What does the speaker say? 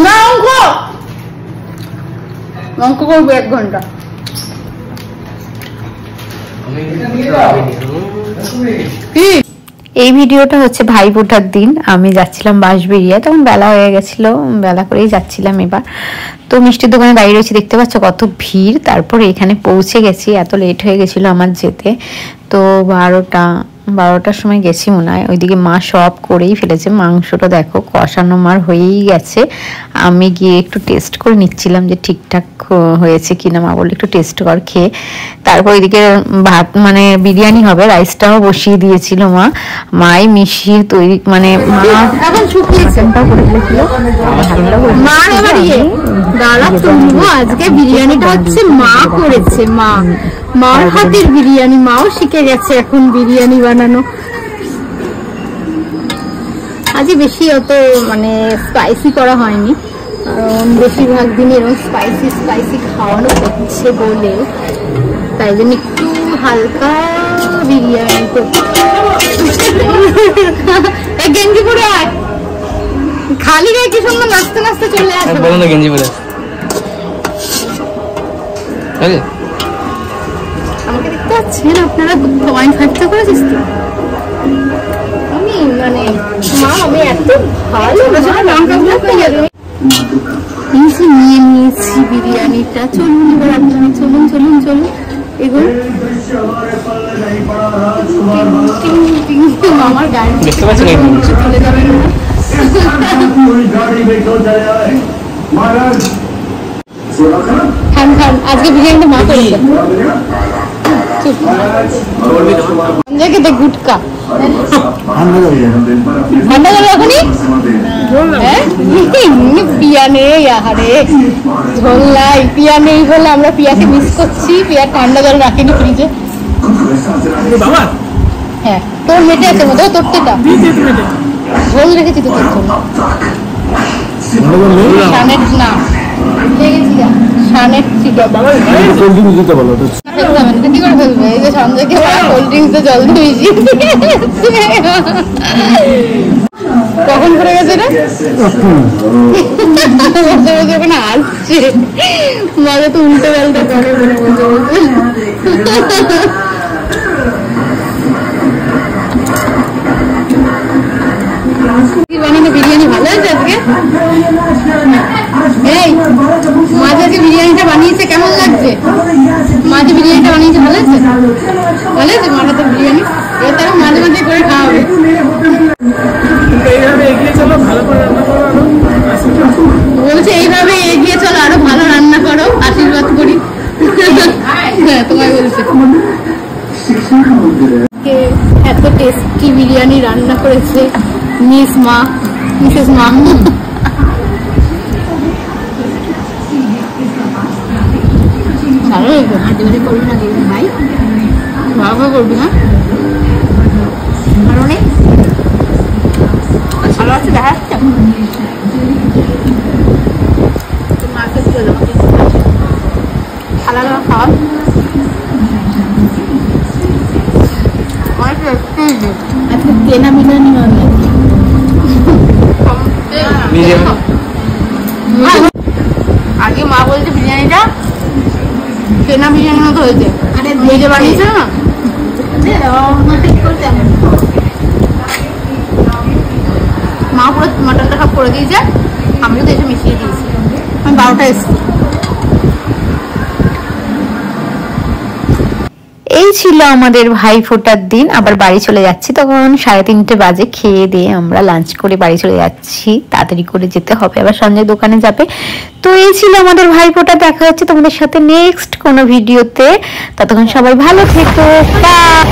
না অঙ্ক করবো 1 ঘন্টা। এই ভিডিওটা হচ্ছে ভাইফোঁটার দিন আমি যাচ্ছিলাম বাঁশবেড়িয়া, তখন বেলা হয়ে গেছিল, বেলা করেই যাচ্ছিলাম এবার। তো মিষ্টির দোকানে দাঁড়িয়ে রয়েছে, দেখতে পাচ্ছ কত ভিড়। তারপরে এখানে পৌঁছে গেছি, এত লেট হয়ে গেছিল আমার যেতে। তো 12টার সময় গেছি মনে হয়। ওইদিকে মা সব করেই ফেলেছে, মাংসটা দেখো কষানো মার হয়েই গেছে। আমি গিয়ে একটু টেস্ট করে নিচ্ছিলাম যে ঠিকঠাক হয়েছে কিনা। মা বললো একটু টেস্ট কর খেয়ে। তারপর এদিকে ভাত মানে বিরিয়ানি হবে, রাইসটাও বসিয়ে দিয়েছিল মাই মিশিয়ে তৈরি মানে এখন শুকিয়েছে করে ফেলেছিল। মার এবার দাঁড়া শুনবো, আজকে বিরিয়ানিটা হচ্ছে মা করেছে, মার হাতের বিরিয়ানি। মাও শিখে গেছে এখন বিরিয়ানি বানানো। আজ বেশি অত মানে স্পাইসি করা হয়নি, কারণ বেশিরভাগ দিন এরকম স্পাইসি খাওয়ানো হচ্ছে বলে, তাই জন্য একটু হালকা বিরিয়ানি করতে। গেঞ্জি পরে আয়, খালি গায়ে কি সুন্দর নাচতে নাচতে চলে আসবে। বলো না গেঞ্জি পরে আমাকে দেখতে পাচ্ছেন আপনারা? পয়েন্ট 5টা করেছিস তো আমি মানে মা আমি এত ভালো নিয়ে নিয়েছি বিরিয়ানিটা। চলুন এবার আপনারা চলুন এগুলো আমার গাড়ি চলে যাবেন না। খান আজকে বিরিয়ানিটা মা করেছে। গুটকা ঠান্ডা যাবে এখনই পিয়া নেই, আহারে ঝোল নাই। পিয়া নেই বলে আমরা পিয়াকে মিস করছি। পিয়া ঠান্ডা জল রাখিনি ফ্রিজে। হ্যাঁ তোর মেটে আছে মতো, তোরটা ঝোল রেখেছি তো তোর জন্য। সানের না সানের চিকেন কি করে ফেলবে? এই যে সঞ্জয়কে কোল্ড ড্রিঙ্কসে জল দিয়েছি। কখন করে গেছে না ওখানে আসছে মজা তো উল্টো পাল্টা করে বানানো বিরিয়ানি ভালো আছে আজকে। এই মাঝে বিরিয়ানিটা বানিয়েছে কেমন লাগছে? মাঝে বিরিয়ানিটা বানিয়েছে ভালো আছে? ভালো আছে মাটা তো বিরিয়ানি। এবার তারা মাঝে মাঝে করে খাওয়াবে। বলছে এইভাবে এগিয়ে চলো, আরো ভালো রান্না করো, আশীর্বাদ করি। হ্যাঁ তোমায় বলছে এত টেস্টি বিরিয়ানি রান্না করেছে মিসেস মা। করবি না ভাই, ভালো করবি না অনেক ভালো আছে। দেখা যাচ্ছে মাকে চলো খালা খাওয়া আজকে কেনা বিরিয়ানি হবে। আগে মা বলছে বিরিয়ানিটা কেনা বিরিয়ানির মতো হয়েছে। নিজে বানিয়েছে না মা পুরো মটনটা সব করে দিয়েছে, আমিও তো এসে মিশিয়ে দিয়েছি। আমি 12টায় এসেছি। এই ছিল আমাদের ভাইফোঁটার দিন। আবার বাড়ি চলে যাচ্ছি, তখন 3:30 বাজে। খেয়ে দিয়ে আমরা লাঞ্চ করে বাড়ি চলে যাচ্ছি, তাড়াতাড়ি করে যেতে হবে, আবার সঞ্জয় দোকানে যাবে। তো এই ছিল আমাদের ভাইফোঁটা। দেখা হচ্ছে তোমাদের সাথে নেক্সট কোনো ভিডিওতে। ততক্ষণ সবাই ভালো থেকো। বাই।